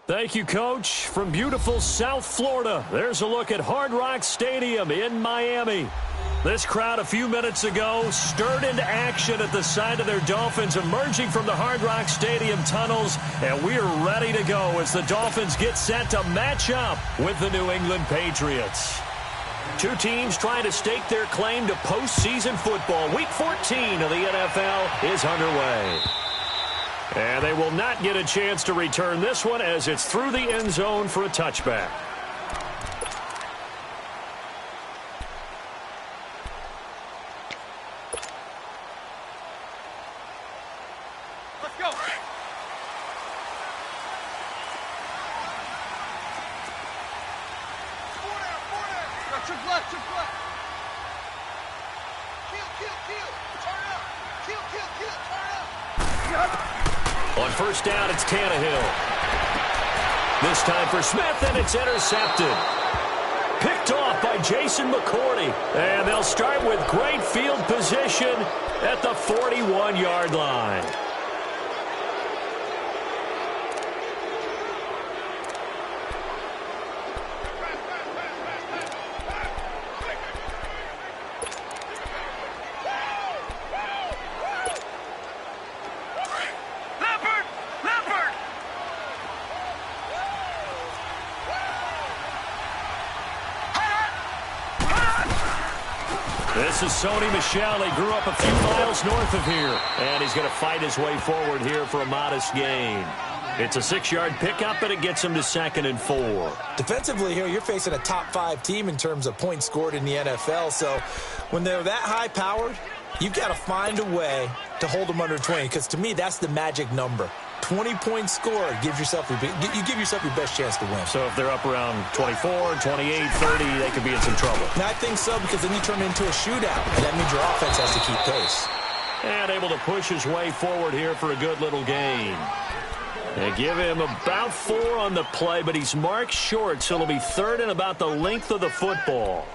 Thank you, Coach. From beautiful South Florida, there's a look at Hard Rock Stadium in Miami. This crowd a few minutes ago stirred into action at the side of their Dolphins emerging from the Hard Rock Stadium tunnels, and we are ready to go as the Dolphins get set to match up with the New England Patriots. Two teams trying to stake their claim to postseason football. Week 14 of the NFL is underway. And they will not get a chance to return this one as it's through the end zone for a touchback. Let's go. Trick left. Kill. Turn up. Kill. Turn up. On first down, it's Tannehill. This time for Smith, and it's intercepted. Picked off by Jason McCourty. And they'll start with great field position at the 41-yard line. This is Sony Michel. He grew up a few miles north of here, and he's going to fight his way forward here for a modest gain. It's a 6-yard pickup, and it gets him to 2nd and 4. Defensively here, you're facing a top-5 team in terms of points scored in the NFL, so when they're that high-powered, you've got to find a way to hold them under 20, because to me, that's the magic number. 20 points scored gives yourself you give yourself your best chance to win. So if they're up around 24, 28, 30, they could be in some trouble. And I think so, because then you turn it into a shootout, and that means your offense has to keep pace. And able to push his way forward here for a good little gain. They give him about 4 on the play, but he's marked short, so it'll be 3rd and about the length of the football.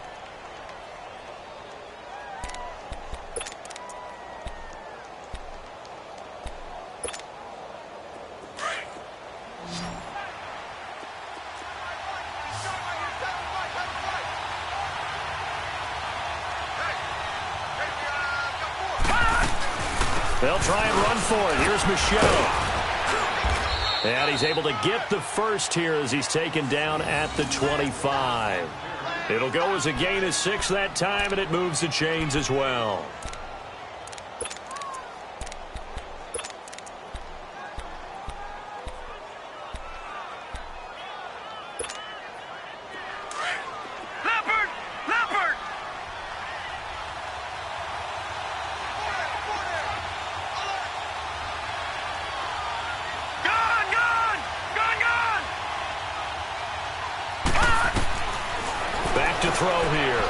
They'll try and run for it. Here's Michel. And he's able to get the first here as he's taken down at the 25. It'll go as a gain of 6 that time, and it moves the chains as well. To throw here.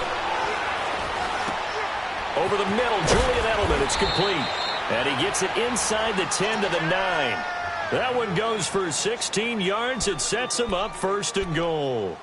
Over the middle, Julian Edelman. It's complete. And he gets it inside the 10 to the 9. That one goes for 16 yards. It sets him up 1st and goal.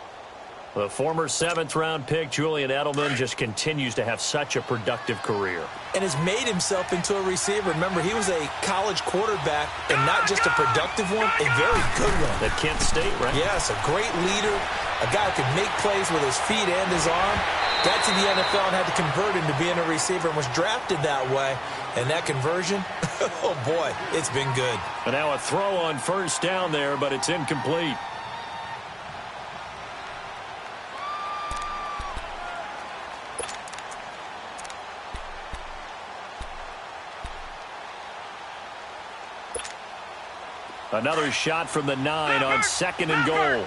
The former 7th-round pick, Julian Edelman, just continues to have such a productive career. And has made himself into a receiver. Remember, he was a college quarterback, and not just a productive one, a very good one. At Kent State, right? Yes, a great leader, a guy who could make plays with his feet and his arm. Got to the NFL and had to convert into being a receiver and was drafted that way. And that conversion, oh boy, it's been good. And now a throw on first down there, but it's incomplete. Another shot from the 9 on 2nd and goal. All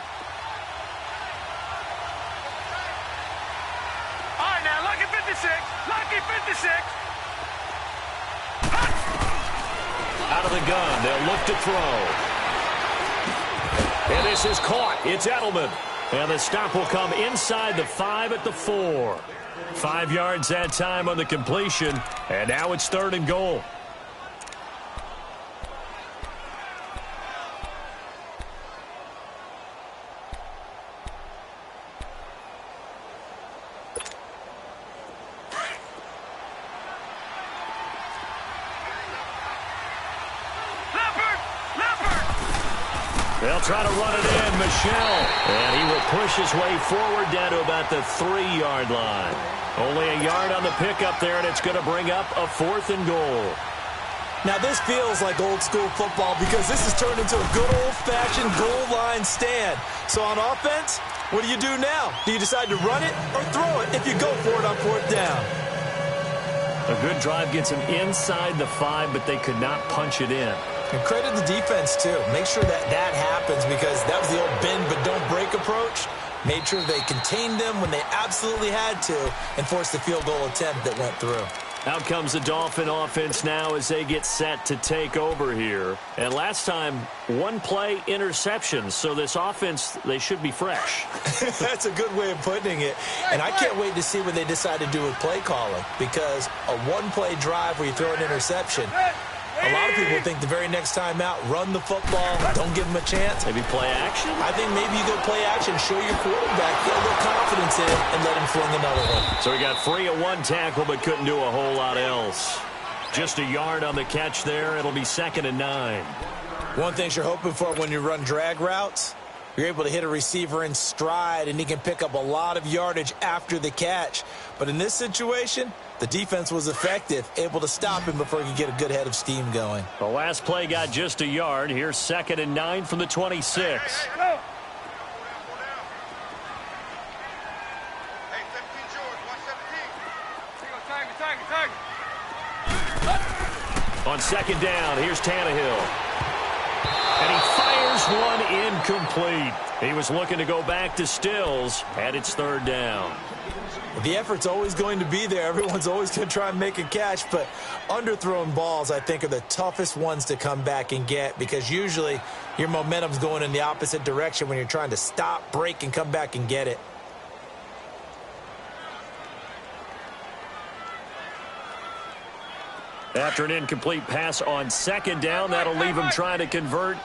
right, now, lucky 56. Lucky 56. Out of the gun, they'll look to throw. And this is caught. It's Edelman. And the stop will come inside the 5 at the 4. 5 yards that time on the completion. And now it's 3rd and goal. They'll They'll try to run it in. Michel. And he will push his way forward down to about the 3-yard line. Only a yard on the pickup there, and it's going to bring up a 4th and goal. Now, this feels like old-school football because this has turned into a good old-fashioned goal line stand. So on offense, what do you do now? Do you decide to run it or throw it if you go for it on 4th down? A good drive gets them inside the 5, but they could not punch it in. And credit the defense, too. Make sure that happens because that was the old bend but don't break approach. Made sure they contained them when they absolutely had to and forced the field goal attempt that went through. Out comes the Dolphin offense now as they get set to take over here. And last time, 1-play interception. So this offense, they should be fresh. That's a good way of putting it. And I can't wait to see what they decide to do with play calling because a 1-play drive where you throw an interception, a lot of people think the very next time out, run the football, don't give them a chance. Maybe play action? I think maybe you go play action, show your quarterback, get a little confidence in it, and let him fling another one. So he got free of 1 tackle but couldn't do a whole lot else. Just a yard on the catch there. It'll be 2nd and 9. One thing you're hoping for when you run drag routes, you're able to hit a receiver in stride, and he can pick up a lot of yardage after the catch. But in this situation, the defense was effective, able to stop him before he could get a good head of steam going. The last play got just a yard. Here's 2nd and 9 from the 26. Hey, 17 George, 117. On 2nd down, here's Tannehill. And he fires one incomplete. He was looking to go back to Stills, and it's 3rd down. The effort's always going to be there. Everyone's always going to try and make a catch, but underthrown balls, I think, are the toughest ones to come back and get because usually your momentum's going in the opposite direction when you're trying to stop, break, and come back and get it. After an incomplete pass on 2nd down, that'll leave him trying to convert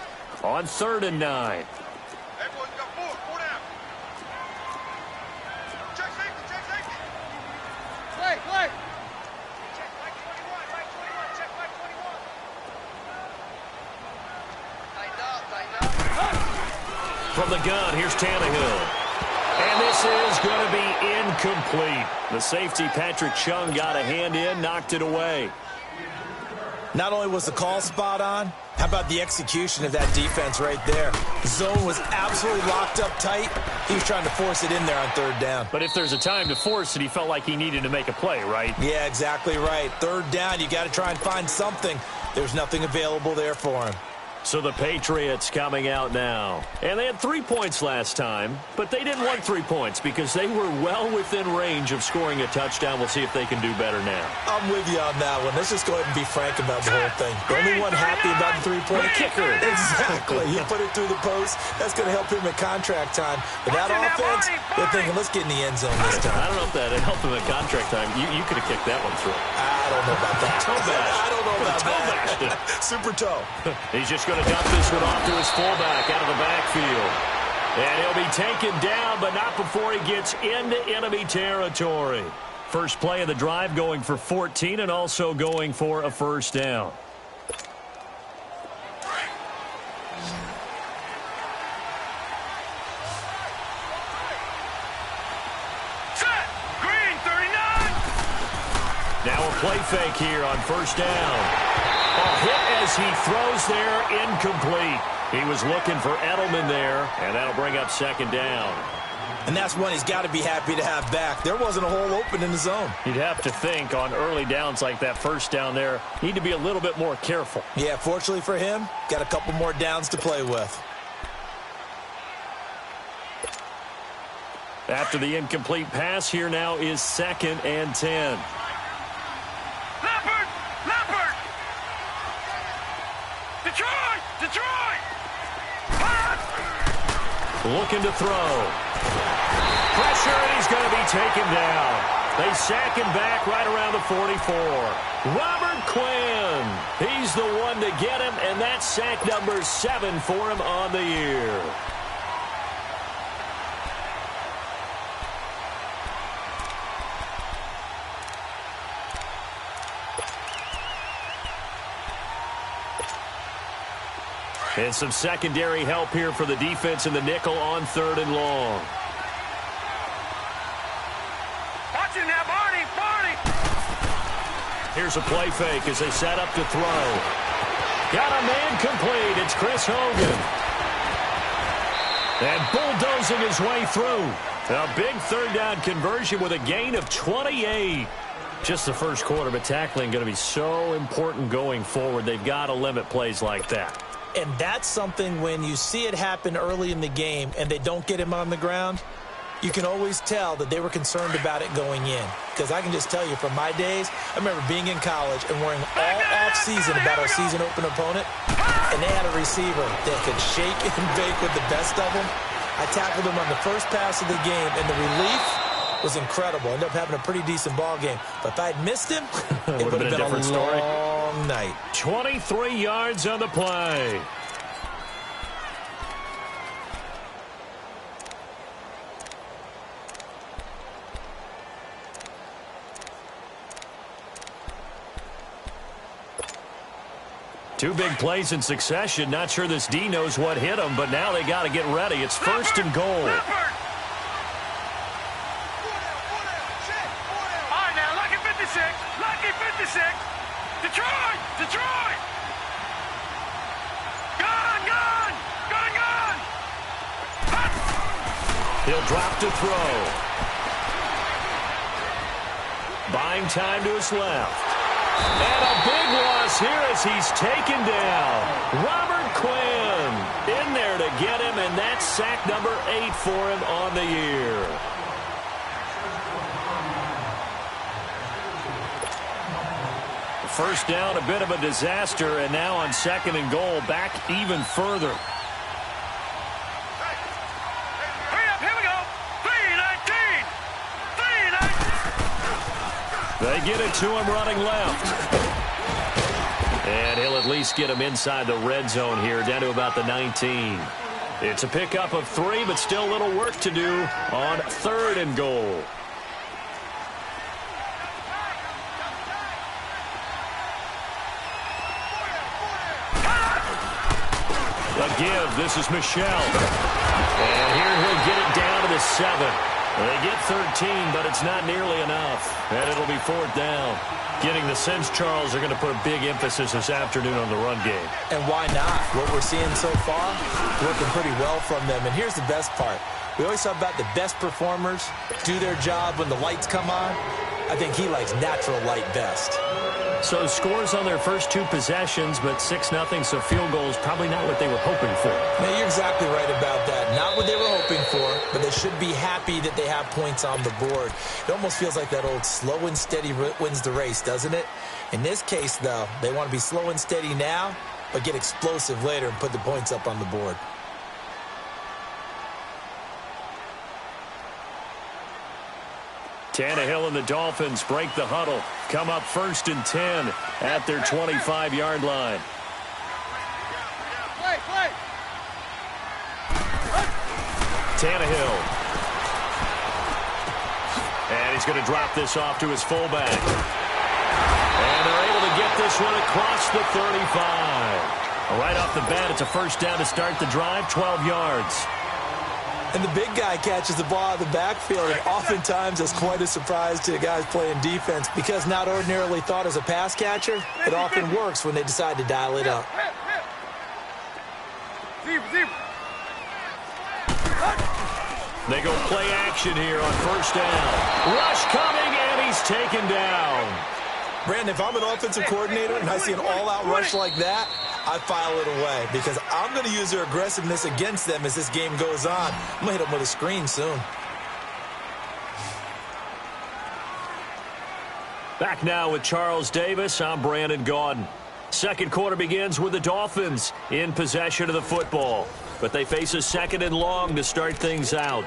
on 3rd and 9. Everyone's got 4 down. Check safety. Play. Check Mike 21, check Mike 21. Tighten up. From the gun, here's Tannehill. And this is going to be incomplete. The safety, Patrick Chung, got a hand in, knocked it away. Not only was the call spot on, how about the execution of that defense right there? The zone was absolutely locked up tight. He was trying to force it in there on 3rd down. But if there's a time to force it, he felt like he needed to make a play, right? Yeah, exactly right. 3rd down, you got to try and find something. There's nothing available there for him. So the Patriots coming out now. And they had 3 points last time, but they didn't want 3 points because they were well within range of scoring a touchdown. We'll see if they can do better now. I'm with you on that one. Let's just go ahead and be frank about the whole thing. The only one happy about the 3-point kicker. Exactly. He put it through the post. That's going to help him at contract time. But that offense, they're thinking, let's get in the end zone this time. I don't know if that helped him at contract time. You could have kicked that one through. I don't know about that. I don't know about that. Super toe. He's just going to dump this one off to his fullback out of the backfield. And he'll be taken down, but not before he gets into enemy territory. First play of the drive going for 14 and also going for a 1st down. Set! Green 39! Now a play fake here on 1st down. A hit as he throws there, incomplete. He was looking for Edelman there, and that'll bring up 2nd down. And that's one he's got to be happy to have back. There wasn't a hole open in the zone. You'd have to think on early downs like that 1st down there, need to be a little bit more careful. Yeah, fortunately for him, got a couple more downs to play with. After the incomplete pass, here now is 2nd and 10. Leopard! Detroit! Looking to throw. Pressure, and he's going to be taken down. They sack him back right around the 44. Robert Quinn. He's the one to get him, and that's sack number 7 for him on the year. And some secondary help here for the defense in the nickel on 3rd and long. Watch him now, Barney! Barney! Here's a play fake as they set up to throw. Got a man complete. It's Chris Hogan. And bulldozing his way through. A big 3rd down conversion with a gain of 28. Just the first quarter, but tackling going to be so important going forward. They've got to limit plays like that. And that's something when you see it happen early in the game and they don't get him on the ground, you can always tell that they were concerned about it going in. Because I can just tell you from my days, I remember being in college and worrying all off-season about our season open opponent, and they had a receiver that could shake and bake with the best of them. I tackled him on the first pass of the game, and the relief was incredible. Ended up having a pretty decent ball game. But if I had missed him, it would have been a different long night. 23 yards on the play. Two big plays in succession. Not sure this D knows what hit him, but now they got to get ready. It's 1st and goal. All right, now, lucky 56. Lucky 56. Detroit! Detroit! Gun! Gun! Gun! Gun! He'll drop to throw. Buying time to his left. And a big loss here as he's taken down. Robert Quinn in there to get him, and that's sack number 8 for him on the year. First down, a bit of a disaster, and now on 2nd and goal, back even further. Hurry up, here we go. 3:19. 3:19. They get it to him running left. And he'll at least get him inside the red zone here, down to about the 19. It's a pickup of 3, but still a little work to do on 3rd and goal. The give, this is Michelle. And here he'll get it down to the 7. They get 13, but it's not nearly enough. And it'll be 4th down. Getting the sense, Charles, are going to put a big emphasis this afternoon on the run game. And why not? What we're seeing so far, working pretty well from them. And here's the best part. We always talk about the best performers do their job when the lights come on. I think he likes natural light best. So scores on their first 2 possessions, but 6-0, so field goals probably not what they were hoping for. Now, you're exactly right about that. Not what they were hoping for, but they should be happy that they have points on the board. It almost feels like that old slow and steady wins the race, doesn't it? In this case, though, they want to be slow and steady now, but get explosive later and put the points up on the board. Tannehill and the Dolphins break the huddle. Come up 1st and 10 at their 25-yard line. Play! Tannehill. And he's going to drop this off to his fullback. And they're able to get this one across the 35. Right off the bat, it's a 1st down to start the drive, 12 yards. And the big guy catches the ball out of the backfield, and oftentimes that's quite a surprise to the guys playing defense because not ordinarily thought as a pass catcher, it often works when they decide to dial it up. They go play action here on 1st down. Rush coming, and he's taken down. Brandon, if I'm an offensive coordinator and I see an all-out rush like that, I file it away because I'm going to use their aggressiveness against them as this game goes on. I'm going to hit them with a screen soon. Back now with Charles Davis. I'm Brandon Gaudin. Second quarter begins with the Dolphins in possession of the football, but they face a 2nd and long to start things out.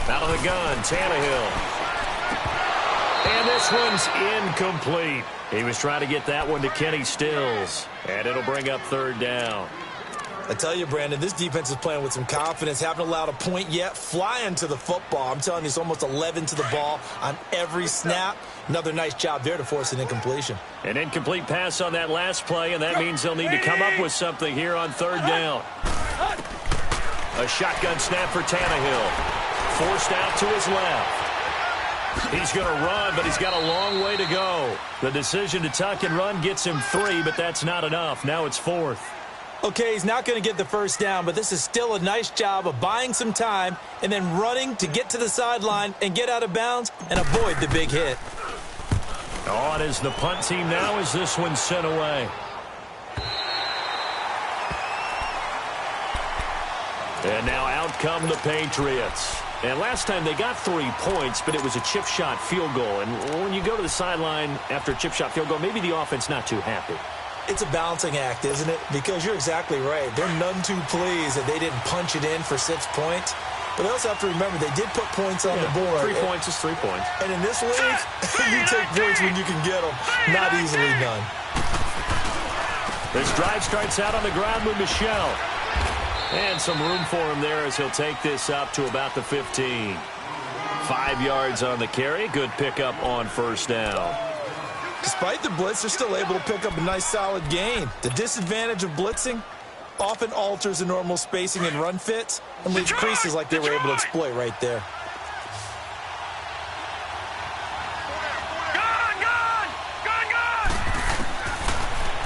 Out of the gun, Tannehill. And this one's incomplete. He was trying to get that one to Kenny Stills. And it'll bring up third down. I tell you, Brandon, this defense is playing with some confidence. Haven't allowed a point yet. Flying to the football. I'm telling you, it's almost 11 to the ball on every snap. Another nice job there to force an incompletion. An incomplete pass on that last play, and that means they'll need to come up with something here on third down. A shotgun snap for Tannehill. Forced out to his left. He's going to run, but he's got a long way to go. The decision to tuck and run gets him 3, but that's not enough. Now it's 4th. Okay, he's not going to get the first down, but this is still a nice job of buying some time and then running to get to the sideline and get out of bounds and avoid the big hit. On is the punt team now as this one's sent away. And now out come the Patriots. And last time they got 3 points, but it was a chip shot field goal. And when you go to the sideline after a chip shot field goal, maybe the offense not too happy. It's a balancing act, isn't it? Because you're exactly right. They're none too pleased that they didn't punch it in for 6 points. But they also have to remember they did put points on the board. 3 points is 3 points. And in this league, you take points when you can get them. Not easily done. This drive starts out on the ground with Michel. And some room for him there as he'll take this up to about the 15. 5 yards on the carry. Good pickup on first down. Despite the blitz, they're still able to pick up a nice solid gain. The disadvantage of blitzing often alters the normal spacing and run fits and leaves creases like they were able to exploit right there.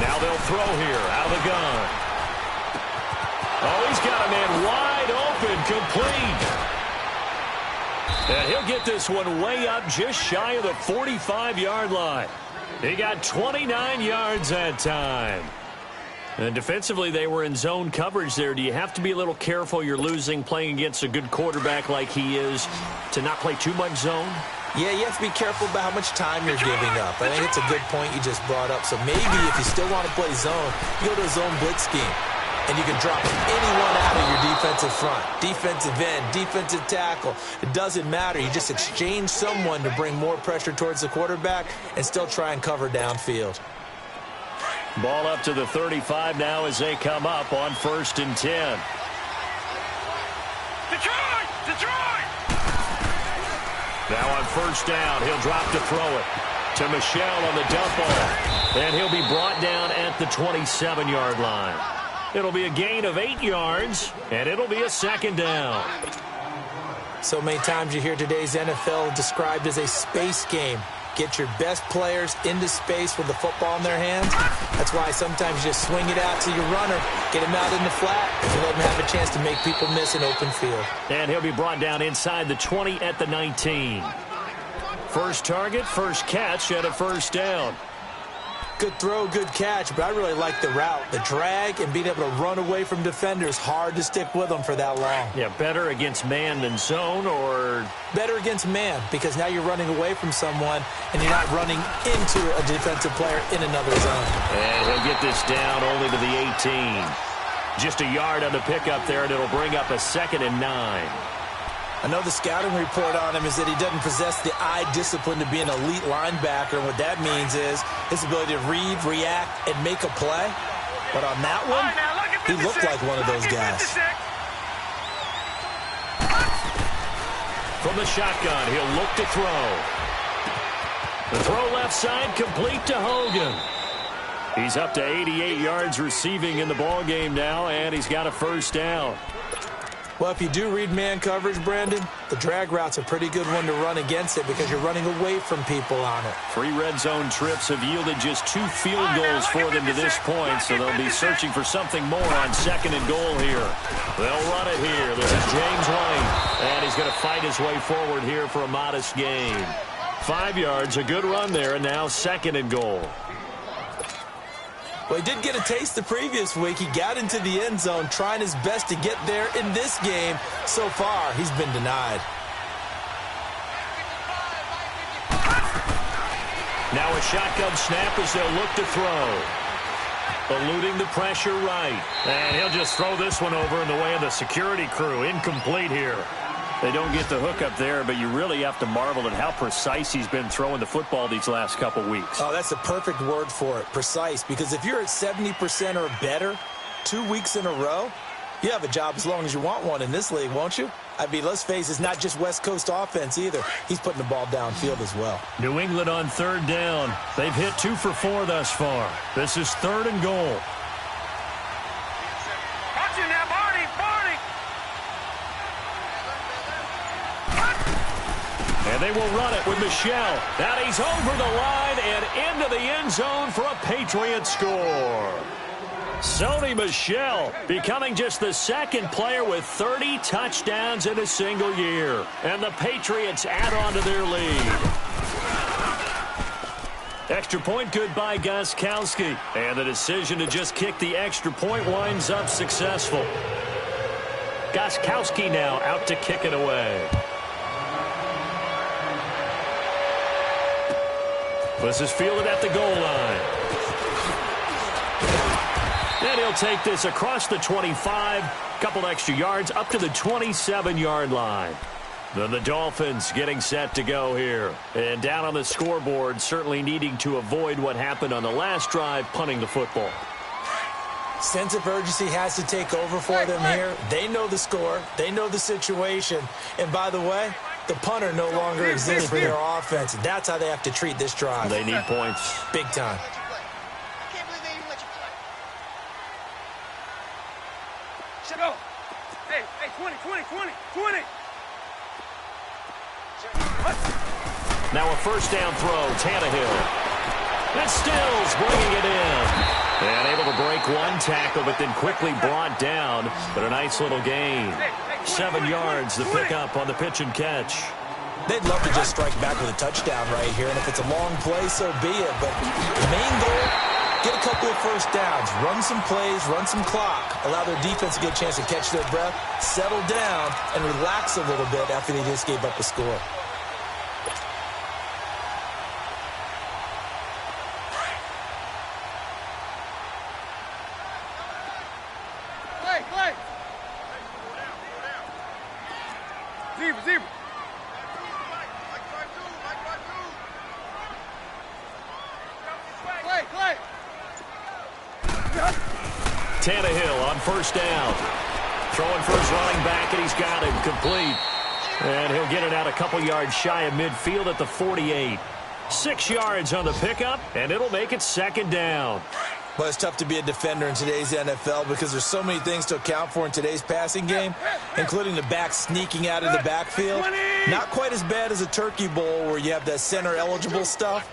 Now they'll throw here out of the gun. Oh, he's got a man wide open, complete. And he'll get this one way up just shy of the 45-yard line. He got 29 yards that time. And defensively, they were in zone coverage there. Do you have to be a little careful you're losing playing against a good quarterback like he is to not play too much zone? Yeah, you have to be careful about how much time you're giving up. I think it's a good point you just brought up. So maybe if you still want to play zone, you go to a zone blitz scheme. And you can drop anyone out of your defensive front. Defensive end, defensive tackle. It doesn't matter. You just exchange someone to bring more pressure towards the quarterback and still try and cover downfield. Ball up to the 35 now as they come up on 1st and 10. Detroit! Detroit! Now on first down, he'll drop to throw it to Michel on the dump off. And he'll be brought down at the 27-yard line. It'll be a gain of 8 yards, and it'll be a 2nd down. So many times you hear today's NFL described as a space game. Get your best players into space with the football in their hands. That's why sometimes you just swing it out to your runner, get him out in the flat, and let him have a chance to make people miss an open field. And he'll be brought down inside the 20 at the 19. First target, first catch, and a first down. Good throw, good catch, but I really like the route. The drag and being able to run away from defenders, hard to stick with them for that long. Yeah, better against man than zone, or? Better against man, because now you're running away from someone and you're not running into a defensive player in another zone. And he'll get this down only to the 18. Just a yard on the pickup there, and it'll bring up a 2nd and 9. I know the scouting report on him is that he doesn't possess the eye discipline to be an elite linebacker. And what that means is his ability to read, react, and make a play. But on that one, he looked like one of those guys. From the shotgun, he'll look to throw. The throw left side, complete to Hogan. He's up to 88 yards receiving in the ballgame now, and he's got a first down. Well, if you do read man coverage, Brandon, the drag route's a pretty good one to run against it because you're running away from people on it. 3 red zone trips have yielded just 2 field goals for them to this point, so they'll be searching for something more on 2nd and goal here. They'll run it here. This is James White, and he's going to fight his way forward here for a modest gain. 5 yards, a good run there, and now 2nd and goal. Well, he did get a taste the previous week. He got into the end zone trying his best to get there in this game. So far, he's been denied. Now a shotgun snap as they'll look to throw. Eluding the pressure right. And he'll just throw this one over in the way of the security crew. Incomplete here. They don't get the hook up there, but you really have to marvel at how precise he's been throwing the football these last couple weeks. Oh, that's the perfect word for it, precise, because if you're at 70% or better 2 weeks in a row, you have a job as long as you want one in this league, won't you? I mean, let's face it, it's not just West Coast offense either. He's putting the ball downfield as well. New England on third down. They've hit 2 for 4 thus far. This is 3rd and goal. Watch it now, Barney! And they will run it with Michel. Now he's over the line and into the end zone for a Patriot score. Sony Michel becoming just the 2nd player with 30 touchdowns in a single year. And the Patriots add on to their lead. Extra point good by Gostkowski. And the decision to just kick the extra point winds up successful. Gostkowski now out to kick it away. This is fielded at the goal line. And he'll take this across the 25, couple extra yards up to the 27-yard line. Then the Dolphins getting set to go here. And down on the scoreboard, certainly needing to avoid what happened on the last drive, punting the football. Sense of urgency has to take over for them here. They know the score. They know the situation. And by the way, the punter no longer exists for their offense. That's how they have to treat this drive. They need points. Big time. Go. Hey, 20. Now a first down throw, Tannehill. And Stills bringing it in. And able to break one tackle, but then quickly brought down. But a nice little gain. 7 yards, the pickup on the pitch and catch. They'd love to just strike back with a touchdown right here. And if it's a long play, so be it. But the main goal, get a couple of first downs, run some plays, run some clock, allow their defense to get a chance to catch their breath, settle down, and relax a little bit after they just gave up a score. Play. Zebra. Play. Tannehill on first down. Throwing for his running back, and he's got it complete. And he'll get it out a couple yards shy of midfield at the 48. 6 yards on the pickup, and it'll make it 2nd down. Well, it's tough to be a defender in today's NFL because there's so many things to account for in today's passing game, including the back sneaking out of the backfield. Not quite as bad as a turkey bowl where you have that center-eligible stuff,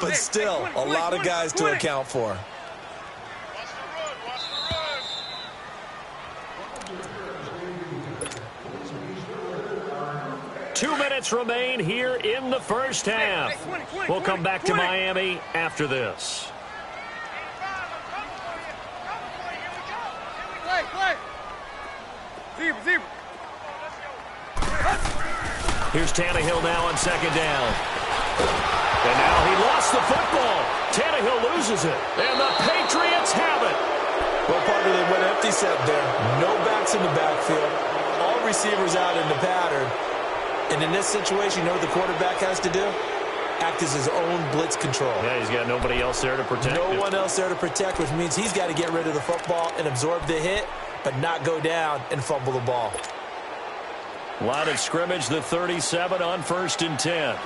but still a lot of guys to account for. 2 minutes remain here in the first half. We'll come back to Miami after this. Play. Zebra. Here's Tannehill now on 2nd down. And now he lost the football. Tannehill loses it. And the Patriots have it. Well, partner, they went empty set there. No backs in the backfield. All receivers out in the pattern. And in this situation, you know what the quarterback has to do? Act as his own blitz control. Yeah, he's got nobody else there to protect. No one else there to protect, which means he's got to get rid of the football and absorb the hit, but not go down and fumble the ball. Line of scrimmage, the 37 on 1st and 10.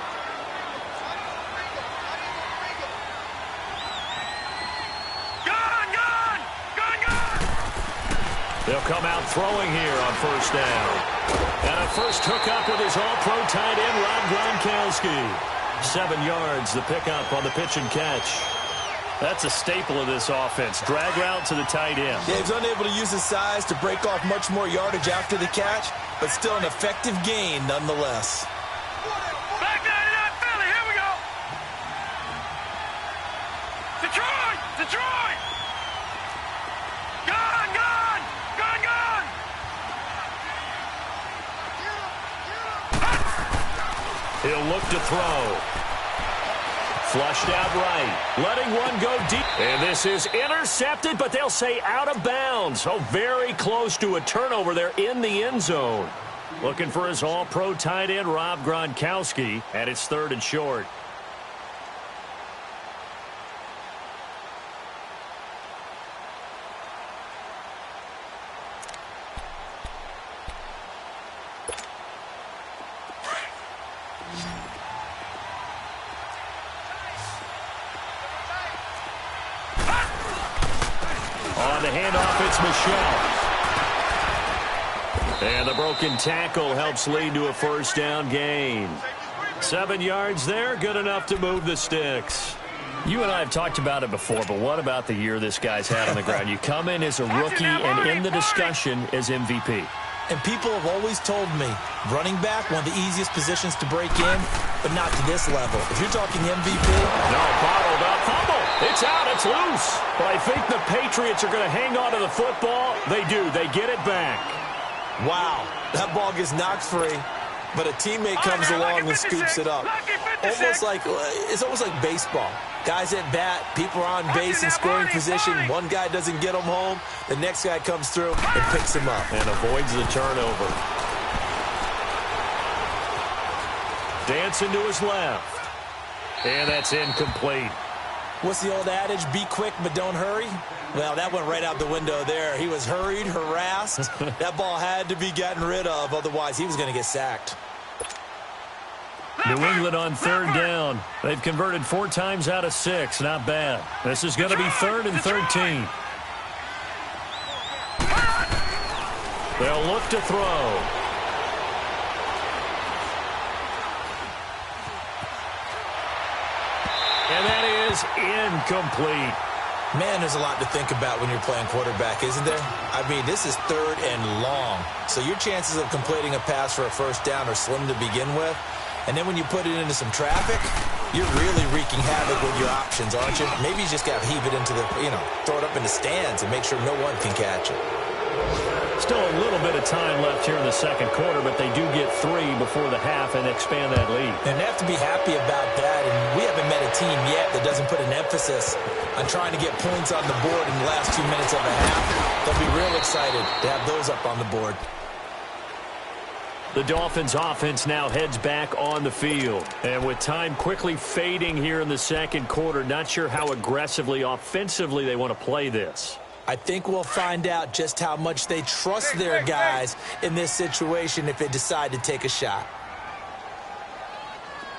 They'll come out throwing here on 1st down. And a first hookup with his all-pro tight end, Rob Gronkowski. 7 yards, the pickup on the pitch and catch. That's a staple of this offense. Drag route to the tight end. Yeah, he's unable to use his size to break off much more yardage after the catch, but still an effective gain nonetheless. Back down to that Philly. Here we go. Detroit. Gone. He'll look to throw. Flushed out right. Letting one go deep. And this is intercepted, but they'll say out of bounds. So very close to a turnover there in the end zone. Looking for his all-pro tight end, Rob Gronkowski, and it's 3rd and short. On the handoff, it's Michelle. And the broken tackle helps lead to a 1st down gain. 7 yards there, good enough to move the sticks. You and I have talked about it before, but what about the year this guy's had on the ground? You come in as a rookie and in the discussion as MVP. And people have always told me, running back, one of the easiest positions to break in, but not to this level. If you're talking MVP... No, bottled up. Fumble. It's out. It's loose. But I think the Patriots are going to hang on to the football. They do. They get it back. Wow. That ball gets knocked free, but a teammate comes along and scoops it up. It's almost like baseball. Guys at bat, people are on base in scoring position. One guy doesn't get him home. The next guy comes through and picks him up. And avoids the turnover. Dancing to his left. And that's incomplete. What's the old adage? Be quick, but don't hurry. Well, that went right out the window there. He was hurried, harassed. That ball had to be gotten rid of. Otherwise, he was going to get sacked. New England on 3rd down. They've converted 4 times out of 6. Not bad. This is going to be 3rd and 13. They'll look to throw. And that is incomplete. Man, there's a lot to think about when you're playing quarterback, isn't there? I mean, this is 3rd and long. So your chances of completing a pass for a 1st down are slim to begin with. And then when you put it into some traffic, you're really wreaking havoc with your options, aren't you? Maybe you just got to heave it into the, throw it up in the stands and make sure no one can catch it. Still a little bit of time left here in the 2nd quarter, but they do get 3 before the half and expand that lead. And they have to be happy about that. And we haven't met a team yet that doesn't put an emphasis on trying to get points on the board in the last 2 minutes of the half. They'll be real excited to have those up on the board. The Dolphins offense now heads back on the field. And with time quickly fading here in the 2nd quarter, not sure how aggressively, offensively they want to play this. I think we'll find out just how much they trust their guys in this situation if they decide to take a shot.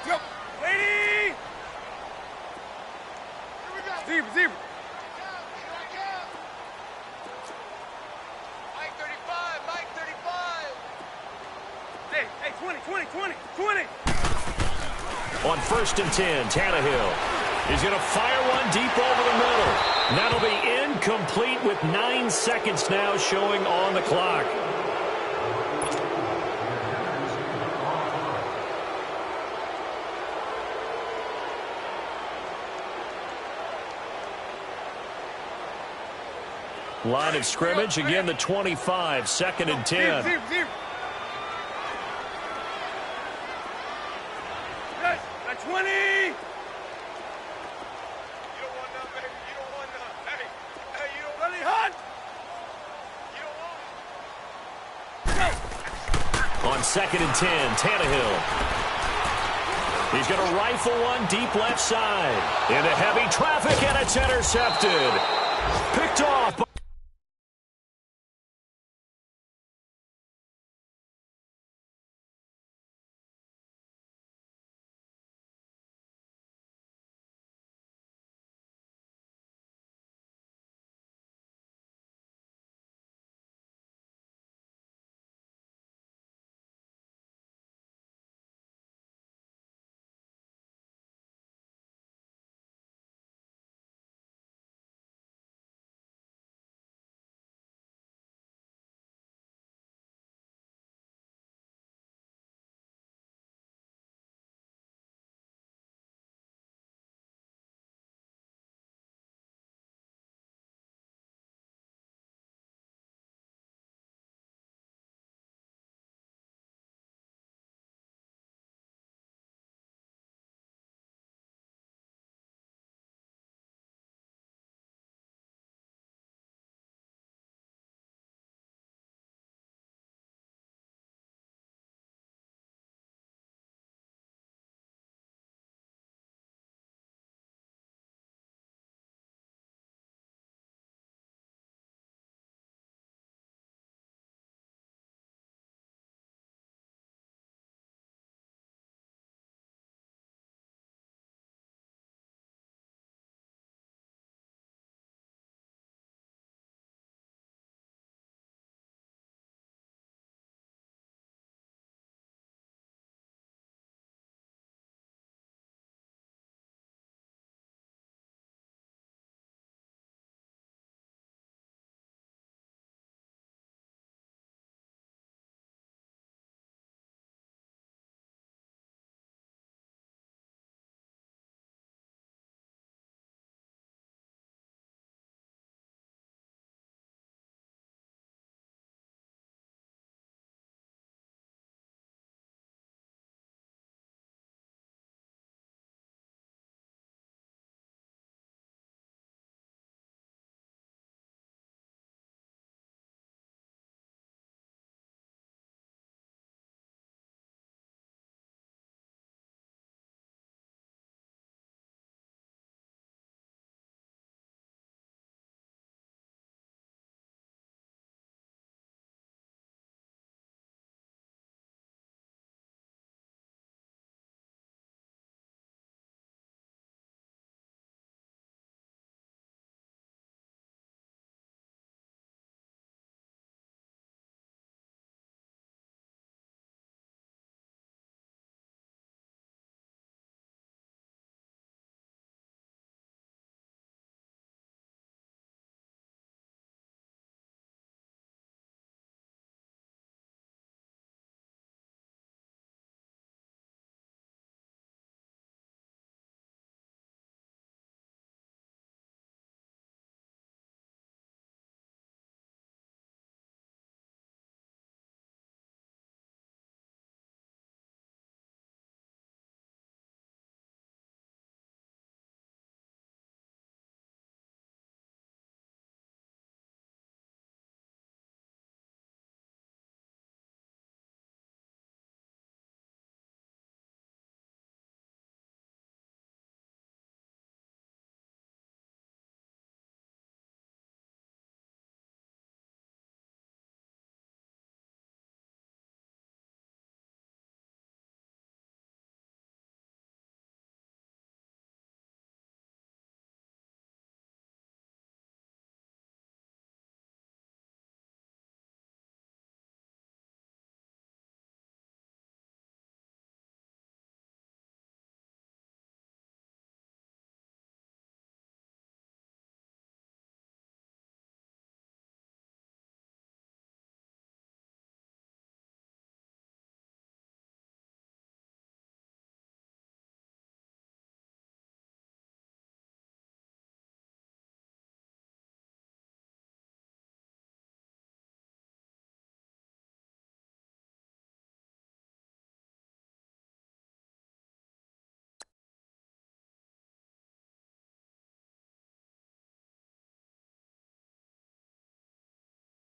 Yo, lady! Zebra. Mike 35. Hey, 20. On 1st and 10, Tannehill. He's going to fire one deep over the middle. That'll be incomplete with 9 seconds now showing on the clock. Line of scrimmage, again the 25, 2nd and 10. Zebra. 20! On 2nd and 10, Tannehill. He's going to rifle one deep left side. Into heavy traffic, and it's intercepted. Picked off by